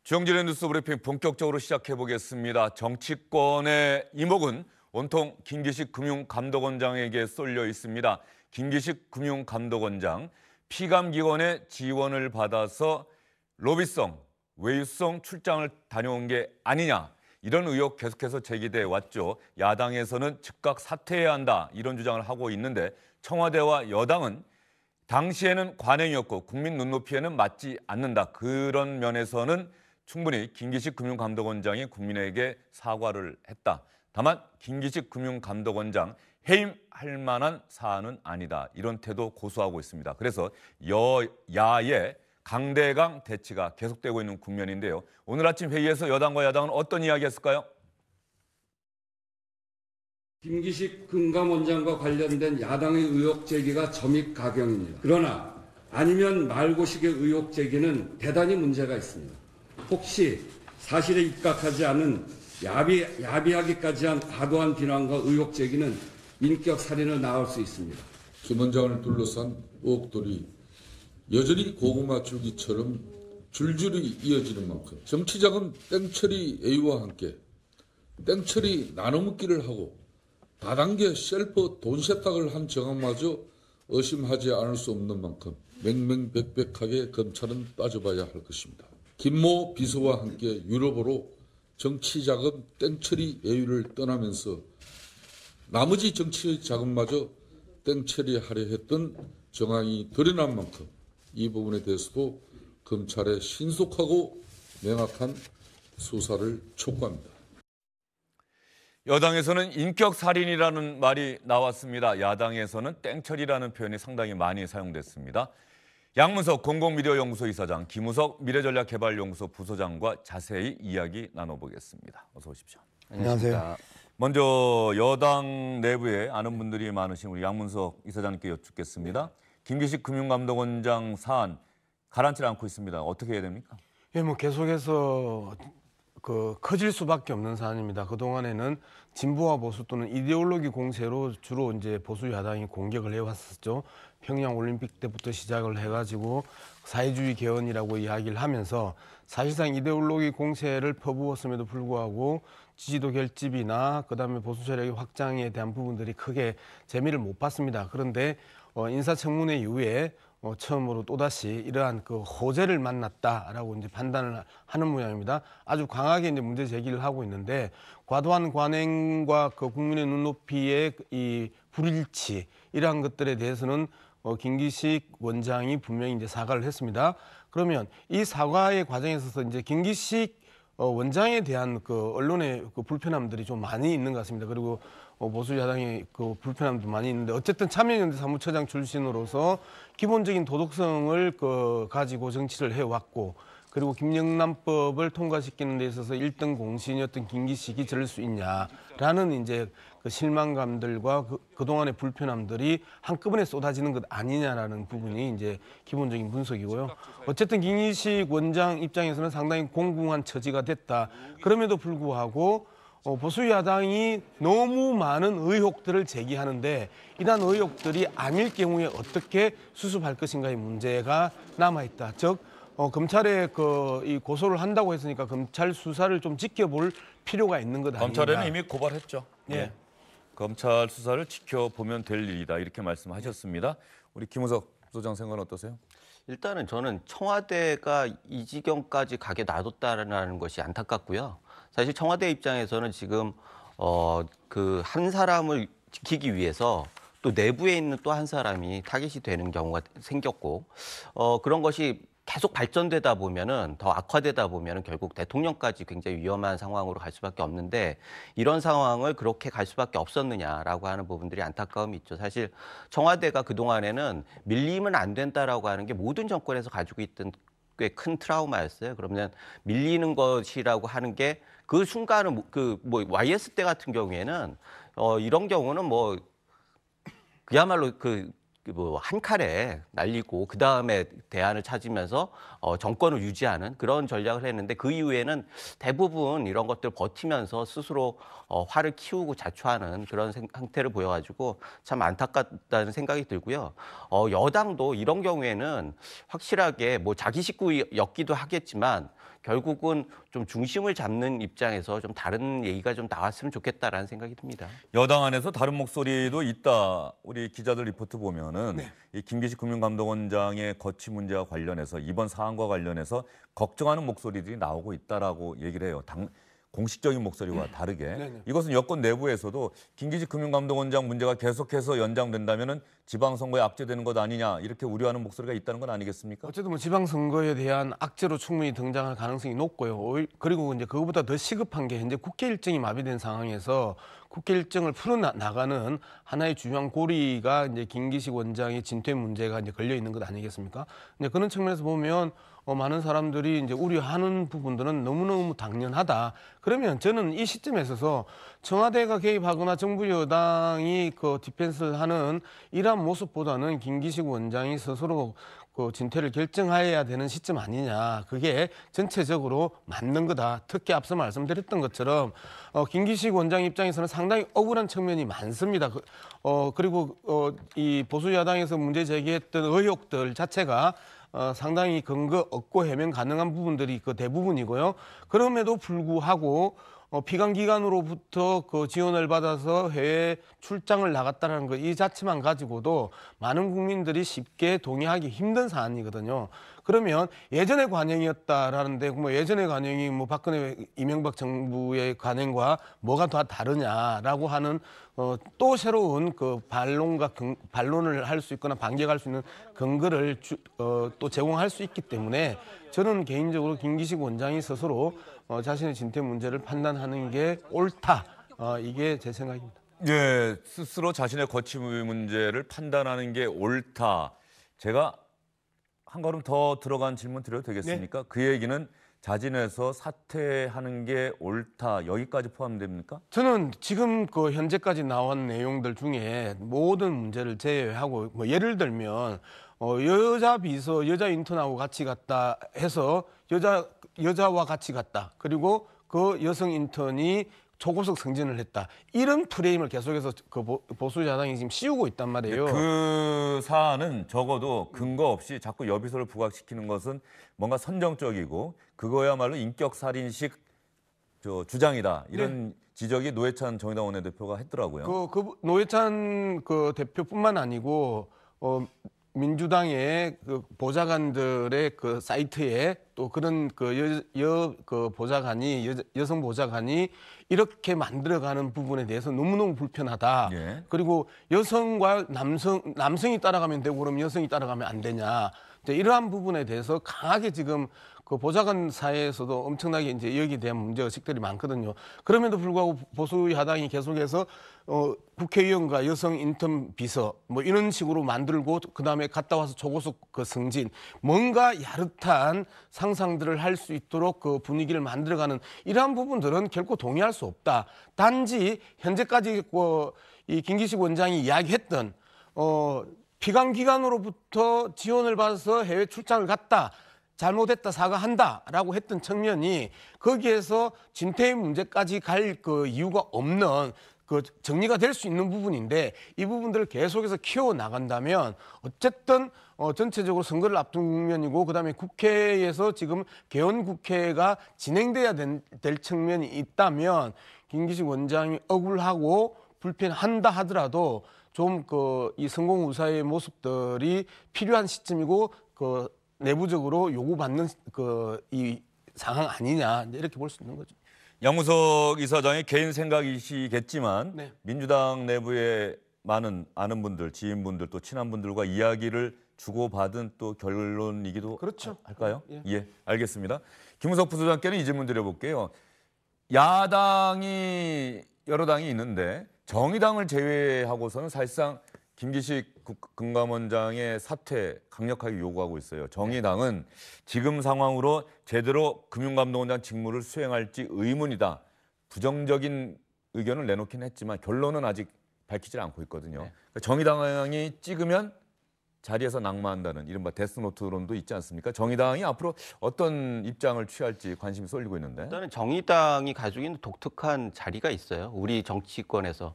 주영진의 뉴스 브리핑 본격적으로 시작해 보겠습니다. 정치권의 이목은 온통 김기식 금융감독원장에게 쏠려 있습니다. 김기식 금융감독원장, 피감기관의 지원을 받아서 로비성, 외유성 출장을 다녀온 게 아니냐, 이런 의혹 계속해서 제기돼 왔죠. 야당에서는 즉각 사퇴해야 한다, 이런 주장을 하고 있는데 청와대와 여당은 당시에는 관행이었고 국민 눈높이에는 맞지 않는다, 그런 면에서는 충분히 김기식 금융감독원장이 국민에게 사과를 했다. 다만 김기식 금융감독원장 해임할 만한 사안은 아니다, 이런 태도 고수하고 있습니다. 그래서 여야의 강대강 대치가 계속되고 있는 국면인데요. 오늘 아침 회의에서 여당과 야당은 어떤 이야기했을까요? 김기식 금감원장과 관련된 야당의 의혹 제기가 점입가경입니다. 그러나 아니면 말고식의 의혹 제기는 대단히 문제가 있습니다. 혹시 사실에 입각하지 않은 야비하기까지 한 과도한 비난과 의혹 제기는 인격 살인을 낳을 수 있습니다. 김 원장을 둘러싼 의혹들이 여전히 고구마 줄기처럼 줄줄이 이어지는 만큼 정치적은 땡처리 A와 함께 땡처리 나눠먹기를 하고 다단계 셀프 돈 세탁을 한 정황마저 의심하지 않을 수 없는 만큼 맹맹백백하게 검찰은 따져봐야 할 것입니다. 김모 비서와 함께 유럽으로 정치자금 땡처리 A를 떠나면서 나머지 정치 자금마저 땡처리하려 했던 정황이 드러난 만큼 이 부분에 대해서도 검찰의 신속하고 명확한 수사를 촉구합니다. 여당에서는 인격살인이라는 말이 나왔습니다. 야당에서는 땡처리라는 표현이 상당히 많이 사용됐습니다. 양문석 공공미디어연구소 이사장, 김우석 미래전략개발연구소 부소장과 자세히 이야기 나눠보겠습니다. 어서 오십시오. 안녕하세요. 먼저 여당 내부에 아는 분들이 많으신 우리 양문석 이사장님께 여쭙겠습니다. 김기식 금융감독원장 사안 가라앉지 않고 있습니다. 어떻게 해야 됩니까? 예, 계속해서 커질 수밖에 없는 사안입니다. 그동안에는 진보와 보수 또는 이데올로기 공세로 주로 이제 보수 야당이 공격을 해왔었죠. 평양 올림픽 때부터 시작을 해가지고 사회주의 개헌이라고 이야기를 하면서 사실상 이데올로기 공세를 퍼부었음에도 불구하고 지지도 결집이나 그다음에 보수 세력의 확장에 대한 부분들이 크게 재미를 못 봤습니다. 그런데 인사청문회 이후에 처음으로 또다시 이러한 호재를 만났다라고 이제 판단을 하는 모양입니다. 아주 강하게 이제 문제 제기를 하고 있는데 과도한 관행과 국민의 눈높이의 이 불일치, 이러한 것들에 대해서는 김기식 원장이 분명히 이제 사과를 했습니다. 그러면 이 사과의 과정에 있어서 이제 김기식 원장에 대한 언론의 불편함들이 좀 많이 있는 것 같습니다. 그리고 보수 야당의 불편함도 많이 있는데, 어쨌든 참여연대 사무처장 출신으로서 기본적인 도덕성을 가지고 정치를 해왔고, 그리고 김영란법을 통과시키는 데 있어서 1등 공신이었던 김기식이 저럴 수 있냐라는 이제 실망감들과 그동안의 불편함들이 한꺼번에 쏟아지는 것 아니냐라는 부분이 이제 기본적인 분석이고요. 어쨌든 김기식 원장 입장에서는 상당히 공공한 처지가 됐다. 그럼에도 불구하고 보수 야당이 너무 많은 의혹들을 제기하는데 이러한 의혹들이 아닐 경우에 어떻게 수습할 것인가의 문제가 남아있다. 즉 검찰에 이 고소를 한다고 했으니까 검찰 수사를 좀 지켜볼 필요가 있는 것 아닌가. 검찰에는 이미 고발했죠. 예. 네. 검찰 수사를 지켜보면 될 일이다, 이렇게 말씀하셨습니다. 우리 김우석 소장 생각은 어떠세요? 일단은 저는 청와대가 이 지경까지 가게 놔뒀다는 것이 안타깝고요. 사실 청와대 입장에서는 지금 한 사람을 지키기 위해서 또 내부에 있는 또 한 사람이 타깃이 되는 경우가 생겼고, 그런 것이 계속 발전되다 보면은, 더 악화되다 보면은 결국 대통령까지 굉장히 위험한 상황으로 갈 수밖에 없는데, 이런 상황을 그렇게 갈 수밖에 없었느냐라고 하는 부분들이 안타까움이 있죠. 사실 청와대가 그동안에는 밀리면 안 된다라고 하는 게 모든 정권에서 가지고 있던 꽤 큰 트라우마였어요. 그러면 밀리는 것이라고 하는 게 그 순간은 YS 때 같은 경우에는 이런 경우는 그야말로 한 칼에 날리고 그 다음에 대안을 찾으면서 정권을 유지하는 그런 전략을 했는데, 그 이후에는 대부분 이런 것들 버티면서 스스로 화를 키우고 자초하는 그런 상태를 보여가지고 참 안타깝다는 생각이 들고요. 여당도 이런 경우에는 확실하게 자기 식구였기도 하겠지만 결국은 좀 중심을 잡는 입장에서 좀 다른 얘기가 좀 나왔으면 좋겠다라는 생각이 듭니다. 여당 안에서 다른 목소리도 있다. 우리 기자들 리포트 보면은 네. 이 김기식 금융감독원장의 거취 문제와 관련해서 이번 사안과 관련해서 걱정하는 목소리들이 나오고 있다라고 얘기를 해요. 공식적인 목소리와 다르게. 네네. 이것은 여권 내부에서도 김기식 금융감독원장 문제가 계속해서 연장된다면은 지방선거에 악재되는 것 아니냐 이렇게 우려하는 목소리가 있다는 건 아니겠습니까? 어쨌든 뭐 지방선거에 대한 악재로 충분히 등장할 가능성이 높고요. 그리고 이제 그거보다 더 시급한 게 현재 국회 일정이 마비된 상황에서 국회 일정을 풀어나가는 하나의 중요한 고리가 이제 김기식 원장의 진퇴 문제가 이제 걸려 있는 것 아니겠습니까? 이제 그런 측면에서 보면 많은 사람들이 이제 우려하는 부분들은 너무너무 당연하다. 그러면 저는 이 시점에 있어서 청와대가 개입하거나 정부 여당이 그 디펜스를 하는 이러한 모습보다는 김기식 원장이 스스로 그 진퇴를 결정해야 되는 시점 아니냐. 그게 전체적으로 맞는 거다. 특히 앞서 말씀드렸던 것처럼 김기식 원장 입장에서는 상당히 억울한 측면이 많습니다. 그리고 이 보수 야당에서 문제 제기했던 의혹들 자체가 상당히 근거 없고 해명 가능한 부분들이 그 대부분이고요. 그럼에도 불구하고 피감기관으로부터 그 지원을 받아서 해외 출장을 나갔다는 거 이 자체만 가지고도 많은 국민들이 쉽게 동의하기 힘든 사안이거든요. 그러면 예전의 관행이었다라는데 뭐 예전의 관행이 뭐 박근혜 이명박 정부의 관행과 뭐가 더 다르냐라고 하는 또 새로운 그 반론을 할 수 있거나 반격할 수 있는 근거를 또 제공할 수 있기 때문에 저는 개인적으로 김기식 원장이 스스로 자신의 진퇴 문제를 판단하는 게 옳다. 이게 제 생각입니다. 예, 스스로 자신의 거취 문제를 판단하는 게 옳다. 제가 한 걸음 더 들어간 질문 드려도 되겠습니까? 그 얘기는 자진해서 사퇴하는 게 옳다. 여기까지 포함됩니까? 저는 지금 그 현재까지 나온 내용들 중에 모든 문제를 제외하고 뭐 예를 들면 여자 비서, 여자 인턴하고 같이 갔다 해서 여자와 같이 갔다. 그리고 그 여성 인턴이 초고속 승진을 했다. 이런 프레임을 계속해서 그 보수 야당이 지금 씌우고 있단 말이에요. 그 사안은 적어도 근거 없이 자꾸 여비소를 부각시키는 것은 뭔가 선정적이고 그거야말로 인격살인식 주장이다. 이런 지적이 노회찬 정의당 원내대표가 했더라고요. 그 노회찬 그 대표뿐만 아니고 민주당의 그 보좌관들의 그 사이트에 또 그런 그 보좌관이 여성 보좌관이 이렇게 만들어가는 부분에 대해서 너무너무 불편하다. 예. 그리고 여성과 남성이 따라가면 되고 그럼 여성이 따라가면 안 되냐. 이러한 부분에 대해서 강하게 지금 그 보좌관 사회에서도 엄청나게 이제 여기에 대한 문제 의식들이 많거든요. 그럼에도 불구하고 보수 야당이 계속해서 국회의원과 여성 인턴 비서 뭐 이런 식으로 만들고 그다음에 갔다 와서 초고속 그 승진 뭔가 야릇한 상상들을 할 수 있도록 그 분위기를 만들어가는 이러한 부분들은 결코 동의할 수 없다. 단지 현재까지 이 김기식 원장이 이야기했던 피감기관으로부터 지원을 받아서 해외 출장을 갔다. 잘못했다 사과한다라고 했던 측면이 거기에서 진퇴의 문제까지 갈 그 이유가 없는 그 정리가 될 수 있는 부분인데 이 부분들을 계속해서 키워 나간다면 어쨌든 전체적으로 선거를 앞둔 국면이고 그다음에 국회에서 지금 개원 국회가 진행돼야 될 측면이 있다면 김기식 원장이 억울하고 불편한다 하더라도 좀 이 성공우사의 모습들이 필요한 시점이고 내부적으로 요구받는 이 상황 아니냐 이렇게 볼 수 있는 거죠. 양무석 이사장의 개인 생각이시겠지만 네. 민주당 내부의 많은 아는 분들, 지인분들 또 친한 분들과 이야기를 주고받은 또 결론이기도 그렇죠. 할까요? 예. 예, 알겠습니다. 김무석 부소장께는 이 질문 드려볼게요. 야당이 여러 당이 있는데 정의당을 제외하고서는 사실상 김기식 금감원장의 사퇴 강력하게 요구하고 있어요. 정의당은 지금 상황으로 제대로 금융감독원장 직무를 수행할지 의문이다. 부정적인 의견을 내놓긴 했지만 결론은 아직 밝히질 않고 있거든요. 네. 그러니까 정의당이 찍으면 자리에서 낙마한다는 이른바 데스노트론도 있지 않습니까? 정의당이 앞으로 어떤 입장을 취할지 관심이 쏠리고 있는데. 일단은 정의당이 가지고 있는 독특한 자리가 있어요. 우리 정치권에서.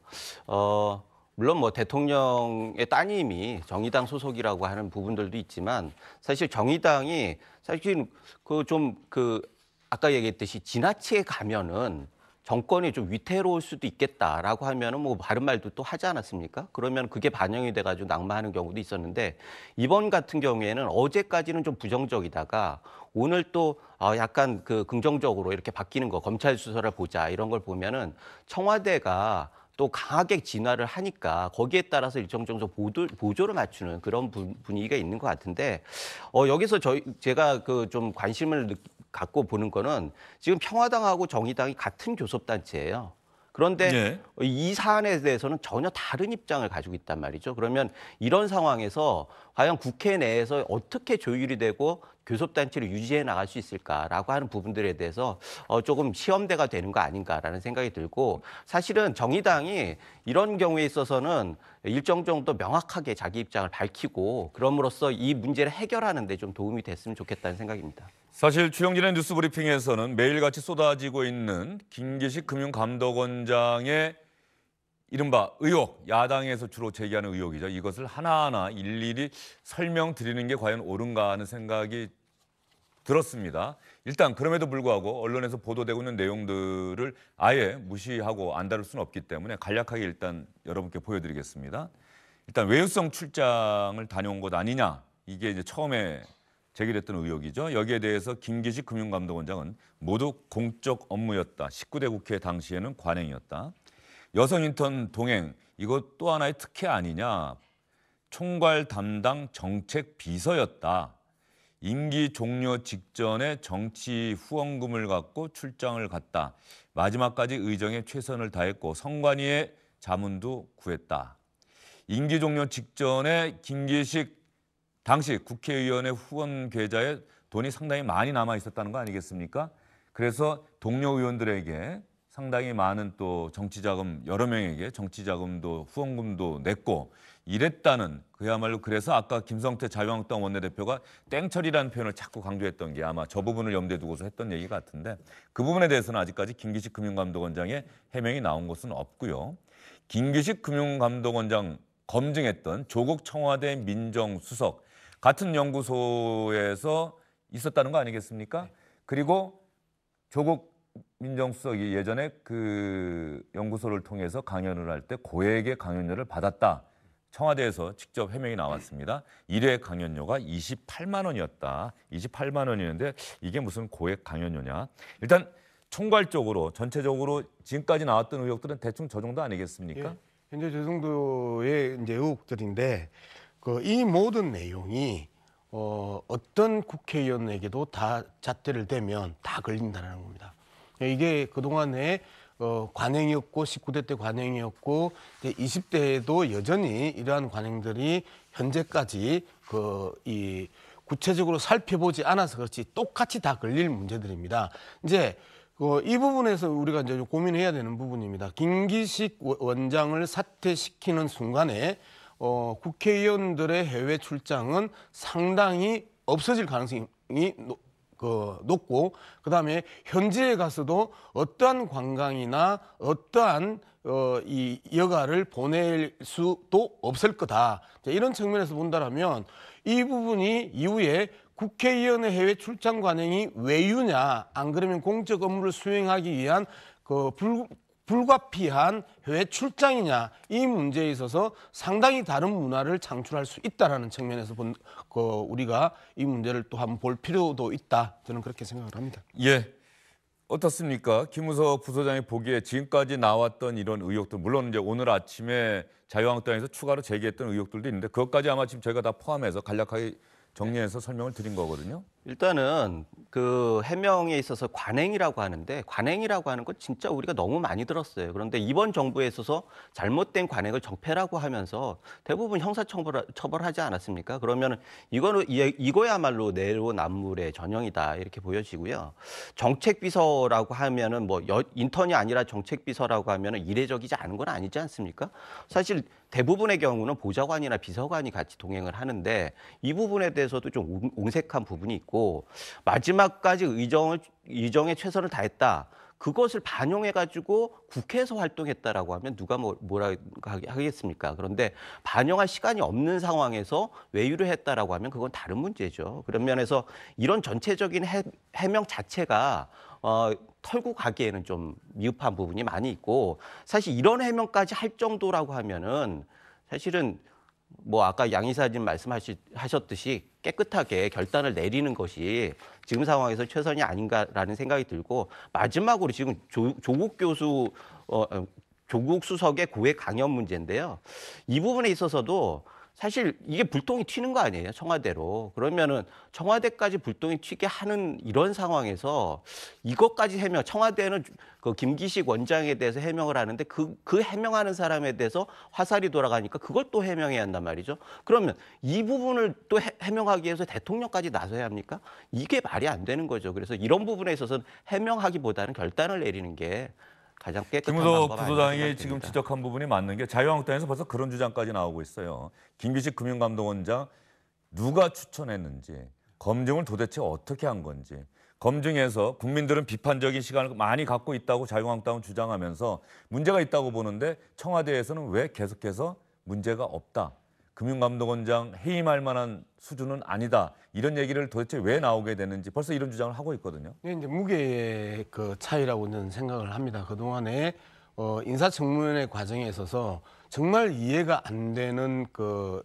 물론 뭐 대통령의 따님이 정의당 소속이라고 하는 부분들도 있지만 사실 정의당이 사실 아까 얘기했듯이 지나치게 가면은 정권이 좀 위태로울 수도 있겠다라고 하면은 뭐 바른 말도 또 하지 않았습니까? 그러면 그게 반영이 돼가지고 낙마하는 경우도 있었는데 이번 같은 경우에는 어제까지는 좀 부정적이다가 오늘 또 약간 그 긍정적으로 이렇게 바뀌는 거 검찰 수사를 보자 이런 걸 보면은 청와대가 또 강하게 진화를 하니까 거기에 따라서 일정 정도 보조를 맞추는 그런 분위기가 있는 것 같은데 여기서 제가 그 좀 관심을 갖고 보는 거는 지금 평화당하고 정의당이 같은 교섭단체예요. 그런데 네. 이 사안에 대해서는 전혀 다른 입장을 가지고 있단 말이죠. 그러면 이런 상황에서 과연 국회 내에서 어떻게 조율이 되고 교섭단체를 유지해 나갈 수 있을까라고 하는 부분들에 대해서 조금 시험대가 되는 거 아닌가라는 생각이 들고 사실은 정의당이 이런 경우에 있어서는 일정 정도 명확하게 자기 입장을 밝히고 그럼으로써 이 문제를 해결하는 데 좀 도움이 됐으면 좋겠다는 생각입니다. 사실 주영진의 뉴스브리핑에서는 매일같이 쏟아지고 있는 김기식 금융감독원장의 이른바 의혹, 야당에서 주로 제기하는 의혹이죠. 이것을 하나하나 일일이 설명드리는 게 과연 옳은가 하는 생각이 들었습니다. 일단 그럼에도 불구하고 언론에서 보도되고 있는 내용들을 아예 무시하고 안 다룰 수는 없기 때문에 간략하게 일단 여러분께 보여드리겠습니다. 일단 외유성 출장을 다녀온 것 아니냐, 이게 이제 처음에 제기됐던 의혹이죠. 여기에 대해서 김기식 금융감독원장은 모두 공적 업무였다. 19대 국회 당시에는 관행이었다. 여성 인턴 동행, 이것 또 하나의 특혜 아니냐. 총괄 담당 정책 비서였다. 임기 종료 직전에 정치 후원금을 갖고 출장을 갔다. 마지막까지 의정에 최선을 다했고 선관위의 자문도 구했다. 임기 종료 직전에 김기식 당시 국회의원의 후원 계좌에 돈이 상당히 많이 남아 있었다는 거 아니겠습니까? 그래서 동료 의원들에게 상당히 많은 또 정치자금, 여러 명에게 정치자금도 후원금도 냈고 이랬다는, 그야말로 그래서 아까 김성태 자유한국당 원내대표가 땡처리라는 표현을 자꾸 강조했던 게 아마 저 부분을 염두에 두고서 했던 얘기 같은데, 그 부분에 대해서는 아직까지 김기식 금융감독원장의 해명이 나온 것은 없고요. 김기식 금융감독원장 검증했던 조국 청와대 민정수석 같은 연구소에서 있었다는 거 아니겠습니까? 그리고 조국 민정수석이 예전에 그 연구소를 통해서 강연을 할 때 고액의 강연료를 받았다. 청와대에서 직접 해명이 나왔습니다. 1회 강연료가 28만 원이었다. 28만 원이었는데 이게 무슨 고액 강연료냐. 일단 총괄적으로 전체적으로 지금까지 나왔던 의혹들은 대충 저 정도 아니겠습니까? 예, 현재 저 정도의 이제 의혹들인데 이 모든 내용이 어떤 국회의원에게도 다 잣대를 대면 다 걸린다는 겁니다. 이게 그동안에 관행이었고 19대 때 관행이었고 20대에도 여전히 이러한 관행들이 현재까지 이 구체적으로 살펴보지 않아서 그렇지 똑같이 다 걸릴 문제들입니다. 이제 이 부분에서 우리가 이제 고민해야 되는 부분입니다. 김기식 원장을 사퇴시키는 순간에 국회의원들의 해외 출장은 상당히 없어질 가능성이 높고, 그다음에 현지에 가서도 어떠한 관광이나 어떠한 이 여가를 보낼 수도 없을 거다. 이런 측면에서 본다면 이 부분이 이후에 국회의원의 해외 출장 관행이 외유냐, 안 그러면 공적 업무를 수행하기 위한 불가피한 해외 출장이냐, 이 문제에 있어서 상당히 다른 문화를 창출할 수 있다는 측면에서 우리가 이 문제를 또 한번 볼 필요도 있다. 저는 그렇게 생각을 합니다. 예, 어떻습니까? 김우석 부소장이 보기에 지금까지 나왔던 이런 의혹들, 물론 이제 오늘 아침에 자유한국당에서 추가로 제기했던 의혹들도 있는데 그것까지 아마 지금 저희가 다 포함해서 간략하게 정리해서 설명을 드린 거거든요. 일단은 그 해명에 있어서 관행이라고 하는데, 관행이라고 하는 건 진짜 우리가 너무 많이 들었어요. 그런데 이번 정부에 있어서 잘못된 관행을 적폐라고 하면서 대부분 형사처벌하지 않았습니까? 그러면 이거야말로 내로남불의 전형이다 이렇게 보여지고요. 정책비서라고 하면은 뭐 인턴이 아니라 정책비서라고 하면은 이례적이지 않은 건 아니지 않습니까? 사실 대부분의 경우는 보좌관이나 비서관이 같이 동행을 하는데 이 부분에 대해서도 좀 옹색한 부분이 있고, 마지막까지 의정에 최선을 다했다. 그것을 반영해가지고 국회에서 활동했다라고 하면 누가 뭐라 하겠습니까? 그런데 반영할 시간이 없는 상황에서 외유를 했다라고 하면 그건 다른 문제죠. 그런 면에서 이런 전체적인 해명 자체가 털고 가기에는 좀 미흡한 부분이 많이 있고, 사실 이런 해명까지 할 정도라고 하면은 사실은 뭐 아까 양 이사님 말씀하셨듯이 깨끗하게 결단을 내리는 것이 지금 상황에서 최선이 아닌가라는 생각이 들고, 마지막으로 지금 조국 교수 조국 수석의 고액 강연 문제인데요. 이 부분에 있어서도 사실 이게 불똥이 튀는 거 아니에요, 청와대로. 그러면은 청와대까지 불똥이 튀게 하는 이런 상황에서 이것까지 해명, 청와대는 그 김기식 원장에 대해서 해명을 하는데 그 해명하는 사람에 대해서 화살이 돌아가니까 그걸 또 해명해야 한단 말이죠. 그러면 이 부분을 또 해명하기 위해서 대통령까지 나서야 합니까? 이게 말이 안 되는 거죠. 그래서 이런 부분에 있어서는 해명하기보다는 결단을 내리는 게 가장 깨끗한 김우석 방법 아닌가 부소장이 생각됩니다. 지금 지적한 부분이 맞는 게 자유한국당에서 벌써 그런 주장까지 나오고 있어요. 김기식 금융감독원장 누가 추천했는지, 검증을 도대체 어떻게 한 건지, 검증해서 국민들은 비판적인 시간을 많이 갖고 있다고 자유한국당은 주장하면서 문제가 있다고 보는데 청와대에서는 왜 계속해서 문제가 없다, 금융감독원장 해임할 만한 수준은 아니다, 이런 얘기를 도대체 왜 나오게 되는지 벌써 이런 주장을 하고 있거든요. 이게 이제 무게의 그 차이라고 저는 생각을 합니다. 그동안에 인사청문회 과정에 있어서 정말 이해가 안 되는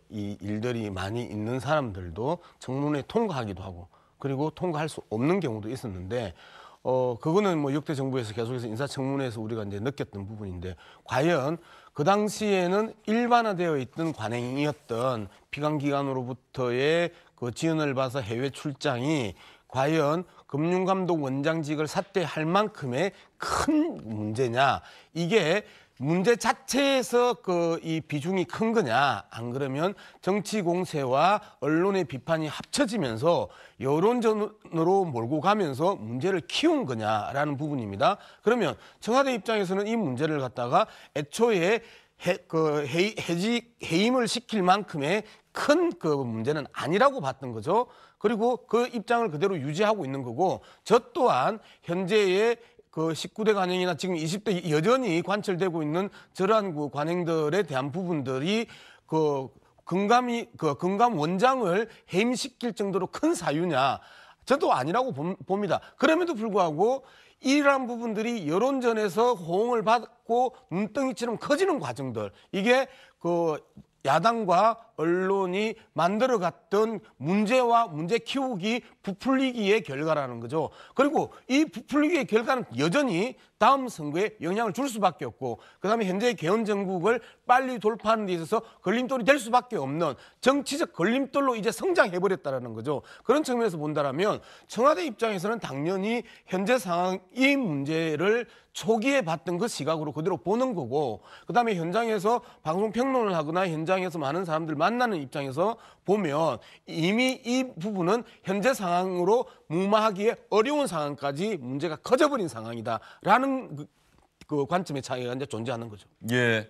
이 일들이 많이 있는 사람들도 청문회 통과하기도 하고, 그리고 통과할 수 없는 경우도 있었는데, 그거는 뭐 역대 정부에서 계속해서 인사청문회에서 우리가 이제 느꼈던 부분인데, 과연 그 당시에는 일반화되어 있던 관행이었던 피감기관으로부터의 그 지원을 받아서 해외 출장이 과연 금융감독원장직을 사퇴할 만큼의 큰 문제냐, 이게 문제 자체에서 이 비중이 큰 거냐, 안 그러면 정치 공세와 언론의 비판이 합쳐지면서 여론전으로 몰고 가면서 문제를 키운 거냐라는 부분입니다. 그러면 청와대 입장에서는 이 문제를 갖다가 애초에 해임을 시킬 만큼의 큰 그 문제는 아니라고 봤던 거죠. 그리고 그 입장을 그대로 유지하고 있는 거고, 저 또한 현재의 그 19대 관행이나 지금 20대 여전히 관철되고 있는 저러한 그 관행들에 대한 부분들이 금감 원장을 해임시킬 정도로 큰 사유냐, 저도 아니라고 봅니다. 그럼에도 불구하고 이러한 부분들이 여론전에서 호응을 받고 눈덩이처럼 커지는 과정들, 이게 야당과 언론이 만들어갔던 문제와 문제 키우기, 부풀리기의 결과라는 거죠. 그리고 이 부풀리기의 결과는 여전히 다음 선거에 영향을 줄 수밖에 없고, 그다음에 현재 개헌 정국을 빨리 돌파하는 데 있어서 걸림돌이 될 수밖에 없는 정치적 걸림돌로 이제 성장해버렸다는 거죠. 그런 측면에서 본다면 청와대 입장에서는 당연히 현재 상황, 이 문제를 초기에 봤던 그 시각으로 그대로 보는 거고, 그다음에 현장에서 방송 평론을 하거나 현장에서 많은 사람들 만나는 입장에서 보면 이미 이 부분은 현재 상황으로 무마하기에 어려운 상황까지 문제가 커져버린 상황이다라는 그 관점의 차이가 이제 존재하는 거죠. 예,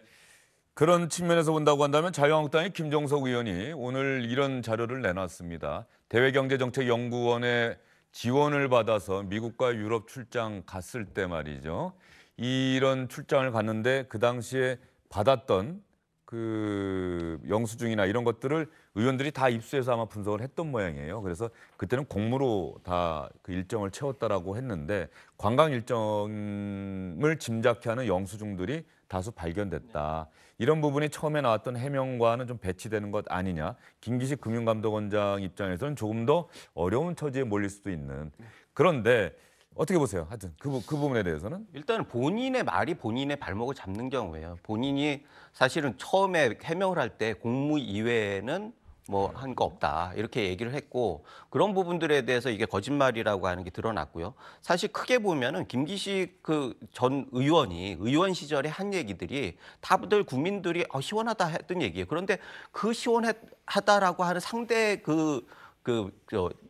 그런 측면에서 본다고 한다면 자유한국당의 김종석 의원이 오늘 이런 자료를 내놨습니다. 대외경제정책연구원의 지원을 받아서 미국과 유럽 출장 갔을 때 말이죠. 이런 출장을 갔는데 그 당시에 받았던 그 영수증이나 이런 것들을 의원들이 다 입수해서 아마 분석을 했던 모양이에요. 그래서 그때는 공무로 다 그 일정을 채웠다라고 했는데 관광 일정을 짐작케 하는 영수증들이 다수 발견됐다. 이런 부분이 처음에 나왔던 해명과는 좀 배치되는 것 아니냐. 김기식 금융감독원장 입장에서는 조금 더 어려운 처지에 몰릴 수도 있는. 그런데 어떻게 보세요? 하여튼 그 부분에 대해서는? 일단 본인의 말이 본인의 발목을 잡는 경우예요. 본인이 사실은 처음에 해명을 할 때 공무 이외에는 뭐 한 거 없다 이렇게 얘기를 했고, 그런 부분들에 대해서 이게 거짓말이라고 하는 게 드러났고요. 사실 크게 보면은 김기식 그 전 의원이 의원 시절에 한 얘기들이 다들 국민들이 시원하다 했던 얘기예요. 그런데 그 시원하다라고 하는 상대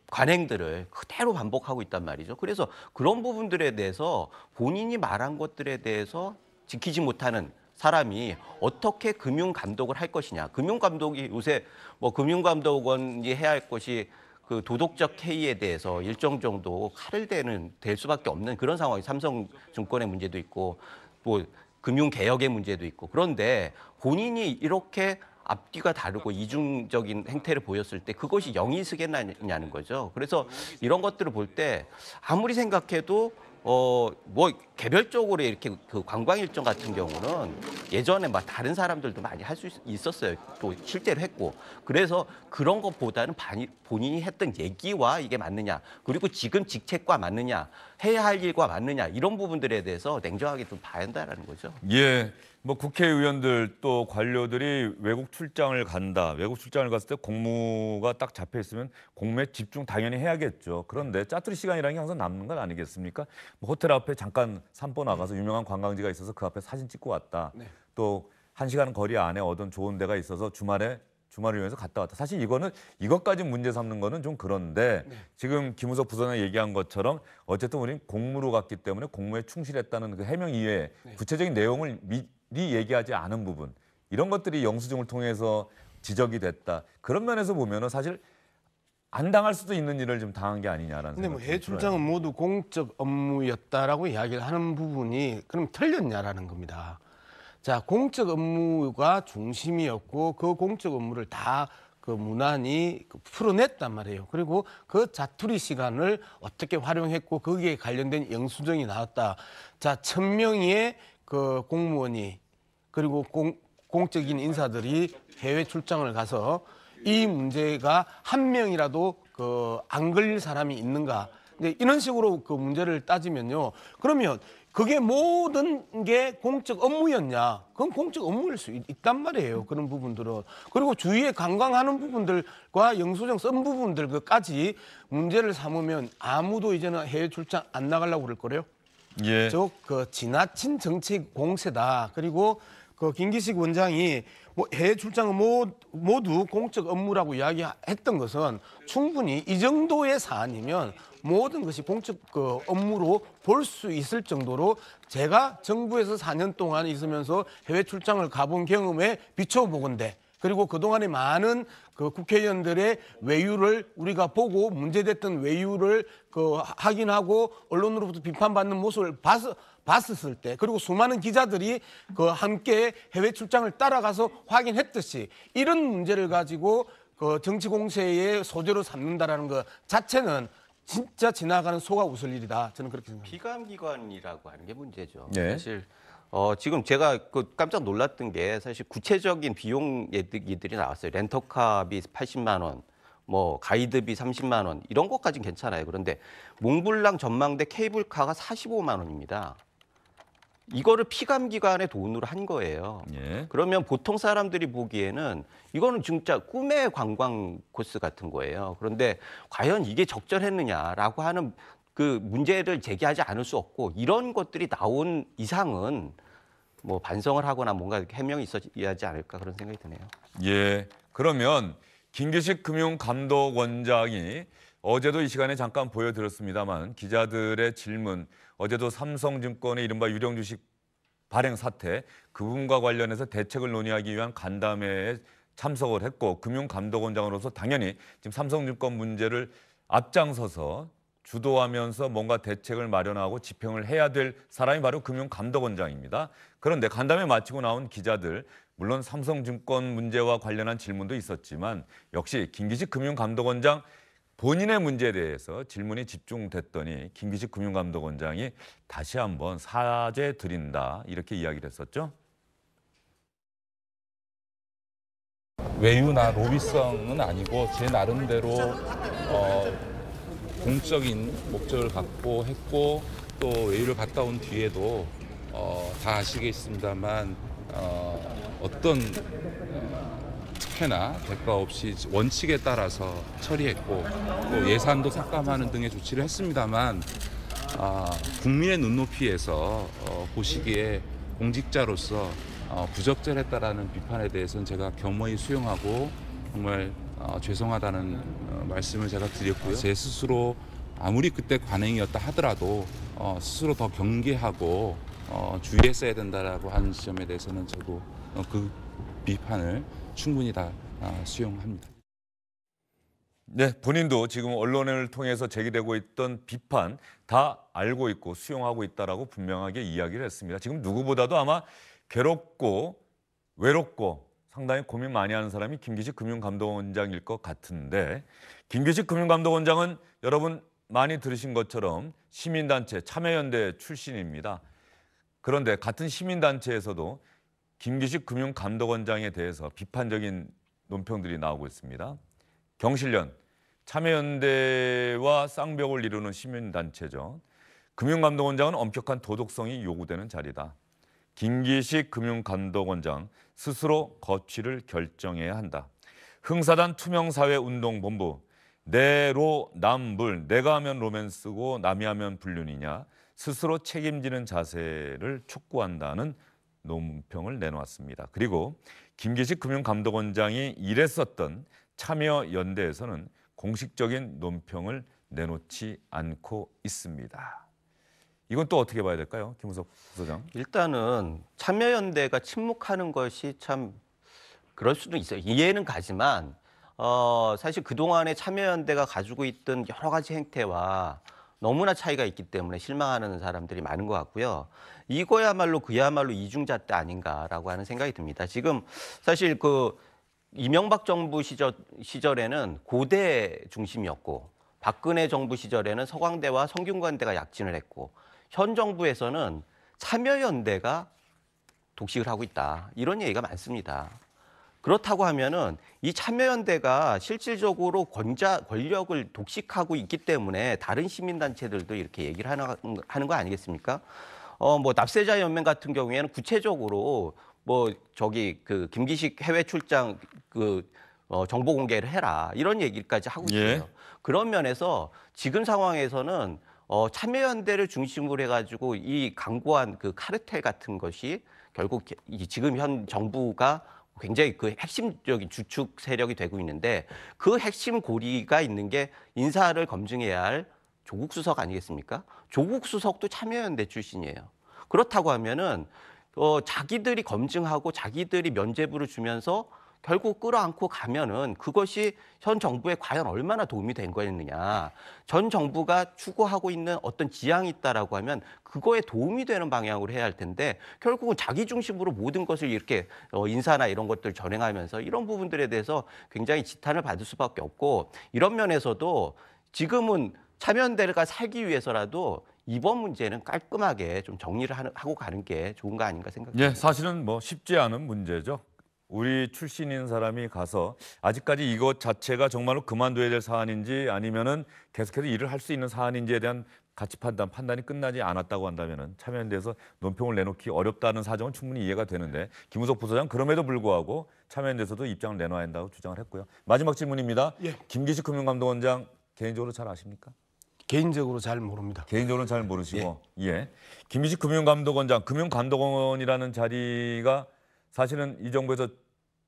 관행들을 그대로 반복하고 있단 말이죠. 그래서 그런 부분들에 대해서 본인이 말한 것들에 대해서 지키지 못하는 사람이 어떻게 금융감독을 할 것이냐. 금융감독이 요새 뭐 금융감독원이 해야 할 것이 그 도덕적 해이에 대해서 일정 정도 칼을 댈 수밖에 없는 그런 상황이 삼성증권의 문제도 있고 뭐 금융개혁의 문제도 있고 그런데 본인이 이렇게 앞뒤가 다르고 이중적인 행태를 보였을 때 그것이 영이 쓰겠냐는 거죠. 그래서 이런 것들을 볼 때 아무리 생각해도 뭐 개별적으로 이렇게 그 관광 일정 같은 경우는 예전에 막 다른 사람들도 많이 할 수 있었어요. 또 실제로 했고. 그래서 그런 것보다는 본인이 했던 얘기와 이게 맞느냐, 그리고 지금 직책과 맞느냐, 해야 할 일과 맞느냐 이런 부분들에 대해서 냉정하게 좀 봐야 한다라는 거죠. 예. 뭐 국회의원들 또 관료들이 외국 출장을 간다. 외국 출장을 갔을 때 공무가 딱 잡혀 있으면 공무에 집중 당연히 해야겠죠. 그런데 짜투리 시간이라는 게 항상 남는 건 아니겠습니까? 뭐 호텔 앞에 잠깐 산보 나가서 유명한 관광지가 있어서 그 앞에 사진 찍고 왔다. 네. 또 1시간 거리 안에 어떤 좋은 데가 있어서 주말을 이용해서 갔다 왔다. 사실 이것까지 문제 삼는 거는 좀 그런데 지금 김우석 부사장 얘기한 것처럼 어쨌든 우리는 공무로 갔기 때문에 공무에 충실했다는 그 해명 이외에 구체적인 내용을 미리 얘기하지 않은 부분 이런 것들이 영수증을 통해서 지적이 됐다. 그런 면에서 보면은 사실 안 당할 수도 있는 일을 좀 당한 게 아니냐라는 근데 뭐 생각이 해외 출장은 모두 공적 업무였다라고 이야기를 하는 부분이 그럼 틀렸냐라는 겁니다. 자, 공적 업무가 중심이었고 그 공적 업무를 다 그 무난히 풀어냈단 말이에요. 그리고 그 자투리 시간을 어떻게 활용했고 거기에 관련된 영수증이 나왔다. 자, 1000명의 그 공무원이 그리고 공적인 인사들이 해외 출장을 가서 이 문제가 한 명이라도 안 걸릴 사람이 있는가? 근데 이런 식으로 그 문제를 따지면요. 그러면 그게 모든 게 공적 업무였냐? 그건 공적 업무일 수 있단 말이에요. 그런 부분들은. 그리고 주위에 관광하는 부분들과 영수증 쓴 부분들까지 문제를 삼으면 아무도 이제는 해외 출장 안 나가려고 그럴 거래요. 예. 즉 그 지나친 정책 공세다. 그리고 그 김기식 원장이 뭐 해외 출장은 모두 공적 업무라고 이야기했던 것은 충분히 이 정도의 사안이면 모든 것이 공적 그 업무로 볼 수 있을 정도로 제가 정부에서 4년 동안 있으면서 해외 출장을 가본 경험에 비춰보건대 그리고 그동안에 많은 그 국회의원들의 외유를 우리가 보고 문제됐던 외유를 그 확인하고 언론으로부터 비판받는 모습을 봤었을 때 그리고 수많은 기자들이 그 함께 해외 출장을 따라가서 확인했듯이 이런 문제를 가지고 그 정치 공세의 소재로 삼는다라는 것 자체는 진짜 지나가는 소가 웃을 일이다. 저는 그렇게 생각합니다. 피감기관이라고 하는 게 문제죠. 네. 사실 지금 제가 깜짝 놀랐던 게 사실 구체적인 비용 얘기들이 나왔어요. 렌터카비 80만 원, 뭐 가이드비 30만 원 이런 것까지는 괜찮아요. 그런데 몽블랑 전망대 케이블카가 45만 원입니다. 이거를 피감기관의 돈으로 한 거예요. 예. 그러면 보통 사람들이 보기에는 이거는 진짜 꿈의 관광 코스 같은 거예요. 그런데 과연 이게 적절했느냐라고 하는 그 문제를 제기하지 않을 수 없고 이런 것들이 나온 이상은 뭐 반성을 하거나 뭔가 해명이 있어야 하지 않을까 그런 생각이 드네요. 예. 그러면 김기식 금융감독원장이 어제도 이 시간에 잠깐 보여드렸습니다만 기자들의 질문, 어제도 삼성증권의 이른바 유령주식 발행 사태, 그 부분과 관련해서 대책을 논의하기 위한 간담회에 참석을 했고 금융감독원장으로서 당연히 지금 삼성증권 문제를 앞장서서 주도하면서 뭔가 대책을 마련하고 집행을 해야 될 사람이 바로 금융감독원장입니다. 그런데 간담회 마치고 나온 기자들, 물론 삼성증권 문제와 관련한 질문도 있었지만 역시 김기식 금융감독원장 본인의 문제에 대해서 질문이 집중됐더니 김기식 금융감독원장이 다시 한번 사죄 드린다 이렇게 이야기를 했었죠. 외유나 로비성은 아니고 제 나름대로 공적인 목적을 갖고 했고 또 외유를 갔다 온 뒤에도 다 아시겠습니다만 어떤 특혜나 대가 없이 원칙에 따라서 처리했고 또 예산도 삭감하는 등의 조치를 했습니다만 국민의 눈높이에서 보시기에 공직자로서 부적절했다라는 비판에 대해서는 제가 겸허히 수용하고 정말 죄송하다는 말씀을 제가 드렸고요. 제 스스로 아무리 그때 관행이었다 하더라도 스스로 더 경계하고 주의했어야 된다라고 하는 지점에 대해서는 저도 그 비판을 충분히 다 수용합니다. 네, 본인도 지금 언론을 통해서 제기되고 있던 비판 다 알고 있고 수용하고 있다라고 분명하게 이야기를 했습니다. 지금 누구보다도 아마 괴롭고 외롭고 상당히 고민 많이 하는 사람이 김기식 금융감독원장일 것 같은데, 김기식 금융감독원장은 여러분 많이 들으신 것처럼 시민단체 참여연대 출신입니다. 그런데 같은 시민단체에서도 김기식 금융감독원장에 대해서 비판적인 논평들이 나오고 있습니다. 경실련, 참여연대와 쌍벽을 이루는 시민단체죠. 금융감독원장은 엄격한 도덕성이 요구되는 자리다. 김기식 금융감독원장 스스로 거취를 결정해야 한다. 흥사단 투명사회운동본부, 내로남불, 내가 하면 로맨스고 남이 하면 불륜이냐, 스스로 책임지는 자세를 촉구한다는 논평을 내놓았습니다. 그리고 김기식 금융감독원장이 일했었던 참여연대에서는 공식적인 논평을 내놓지 않고 있습니다. 이건 또 어떻게 봐야 될까요, 김우석 부소장? 일단은 참여연대가 침묵하는 것이 참 그럴 수도 있어요. 이해는 가지만 사실 그동안에 참여연대가 가지고 있던 여러 가지 행태와 너무나 차이가 있기 때문에 실망하는 사람들이 많은 것 같고요. 이거야말로 그야말로 이중잣대 아닌가라고 하는 생각이 듭니다. 지금 사실 그 이명박 정부 시절에는 고대 중심이었고, 박근혜 정부 시절에는 서강대와 성균관대가 약진을 했고, 현 정부에서는 참여연대가 독식을 하고 있다, 이런 얘기가 많습니다. 그렇다고 하면은 이 참여연대가 실질적으로 권력을 독식하고 있기 때문에 다른 시민단체들도 이렇게 얘기를 하는 거 아니겠습니까? 뭐 납세자 연맹 같은 경우에는 구체적으로 뭐 그 김기식 해외 출장 정보 공개를 해라, 이런 얘기까지 하고 있어요. 예. 그런 면에서 지금 상황에서는 참여연대를 중심으로 해가지고 이 강고한 그 카르텔 같은 것이 결국 지금 현 정부가 굉장히 그 핵심적인 주축 세력이 되고 있는데, 그 핵심 고리가 있는 게 인사를 검증해야 할 조국 수석 아니겠습니까? 조국 수석도 참여연대 출신이에요. 그렇다고 하면은 자기들이 검증하고 자기들이 면죄부를 주면서 결국 끌어안고 가면은 그것이 현 정부에 과연 얼마나 도움이 된 거였느냐. 전 정부가 추구하고 있는 어떤 지향이 있다라고 하면 그거에 도움이 되는 방향으로 해야 할 텐데, 결국은 자기 중심으로 모든 것을 이렇게 인사나 이런 것들 전행하면서 이런 부분들에 대해서 굉장히 지탄을 받을 수밖에 없고, 이런 면에서도 지금은 참여연대가 살기 위해서라도 이번 문제는 깔끔하게 좀 정리를 하고 가는 게 좋은 거 아닌가 생각합니다. 예, 사실은 뭐 쉽지 않은 문제죠. 우리 출신인 사람이 가서 아직까지 이것 자체가 정말로 그만둬야 될 사안인지 아니면은 계속해서 일을 할 수 있는 사안인지에 대한 가치 판단이 끝나지 않았다고 한다면은 참여연대에서 논평을 내놓기 어렵다는 사정은 충분히 이해가 되는데, 김우석 부소장 그럼에도 불구하고 참여연대에서도 입장을 내놔야 한다고 주장을 했고요. 마지막 질문입니다. 예. 김기식 금융감독원장 개인적으로 잘 아십니까? 개인적으로 잘 모릅니다. 개인적으로는 잘 모르시고, 예. 김기식 금융감독원장, 금융감독원이라는 자리가 사실은 이 정부에서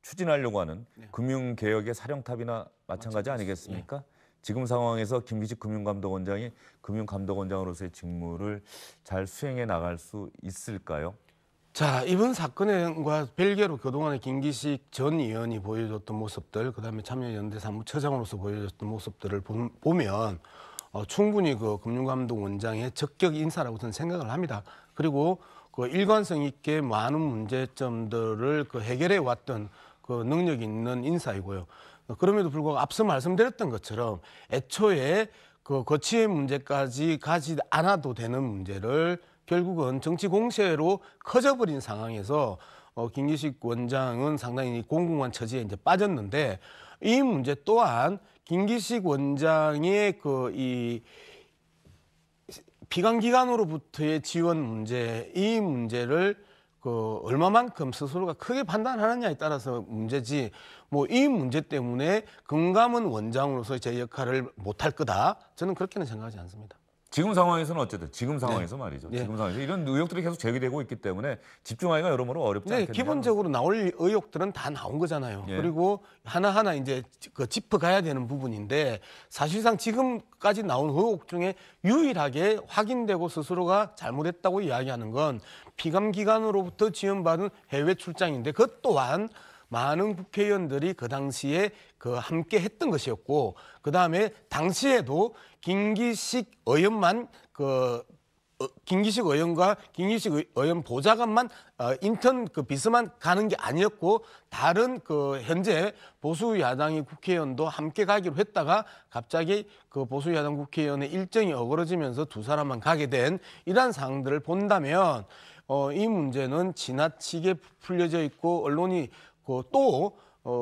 추진하려고 하는 금융개혁의 사령탑이나 마찬가지 아니겠습니까? 지금 상황에서 김기식 금융감독원장이 금융감독원장으로서의 직무를 잘 수행해 나갈 수 있을까요? 자, 이번 사건과 별개로 그동안에 김기식 전 의원이 보여줬던 모습들, 그다음에 참여연대 사무처장으로서 보여줬던 모습들을 보면 충분히 그 금융감독원장의 적격 인사라고 저는 생각을 합니다. 그리고 그 일관성 있게 많은 문제점들을 해결해 왔던 그 능력 있는 인사이고요. 그럼에도 불구하고 앞서 말씀드렸던 것처럼 애초에 그 거치의 문제까지 가지 않아도 되는 문제를 결국은 정치 공세로 커져버린 상황에서 김기식 원장은 상당히 공공한 처지에 이제 빠졌는데, 이 문제 또한 김기식 원장의 이 피감기관으로부터의 지원 문제, 이 문제를 얼마만큼 스스로가 크게 판단하느냐에 따라서 문제지, 뭐 이 문제 때문에 금감원 원장으로서 제 역할을 못할 거다, 저는 그렇게는 생각하지 않습니다. 지금 상황에서는 어쨌든 지금 상황에서 말이죠. 네. 지금 상황에서 이런 의혹들이 계속 제기되고 있기 때문에 집중하기가 여러모로 어렵지 네, 않겠냐. 기본적으로 나올 의혹들은 다 나온 거잖아요. 예. 그리고 하나하나 이제 짚어가야 되는 부분인데, 사실상 지금까지 나온 의혹 중에 유일하게 확인되고 스스로가 잘못했다고 이야기하는 건 피감기관으로부터 지원받은 해외 출장인데, 그것 또한 많은 국회의원들이 그 당시에 그 함께 했던 것이었고, 그 다음에 당시에도 김기식 의원만 김기식 의원과 김기식 의원 보좌관만 인턴 그 비서만 가는 게 아니었고, 다른 그 현재 보수 야당의 국회의원도 함께 가기로 했다가 갑자기 그 보수 야당 국회의원의 일정이 어그러지면서 두 사람만 가게 된 이러한 상황들을 본다면 이 문제는 지나치게 풀려져 있고 언론이 또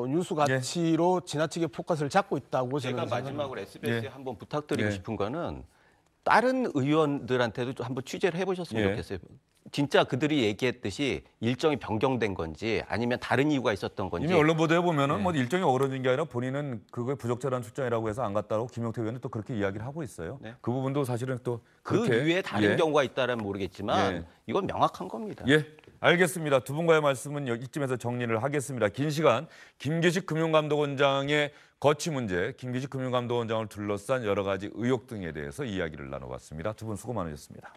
뉴스 가치로 지나치게 포커스를 잡고 있다고 제가 저는 마지막으로 SBS에 예. 한번 부탁드리고 예. 싶은 거는 다른 의원들한테도 좀 한번 취재를 해보셨으면 예. 좋겠어요. 진짜 그들이 얘기했듯이 일정이 변경된 건지 아니면 다른 이유가 있었던 건지. 이미 언론 보도에 보면은 뭐 일정이 어그러진 게 아니라 본인은 그걸 부적절한 출장이라고 해서 안 갔다고 김용태 의원은 또 그렇게 이야기를 하고 있어요. 네. 그 부분도 사실은 또 그 그렇게 위에 다른 예. 경우가 있다면 모르겠지만 예. 이건 명확한 겁니다. 예, 알겠습니다. 두 분과의 말씀은 이쯤에서 정리를 하겠습니다. 긴 시간 김기식 금융감독원장의 거취 문제, 김기식 금융감독원장을 둘러싼 여러 가지 의혹 등에 대해서 이야기를 나눠봤습니다. 두 분 수고 많으셨습니다.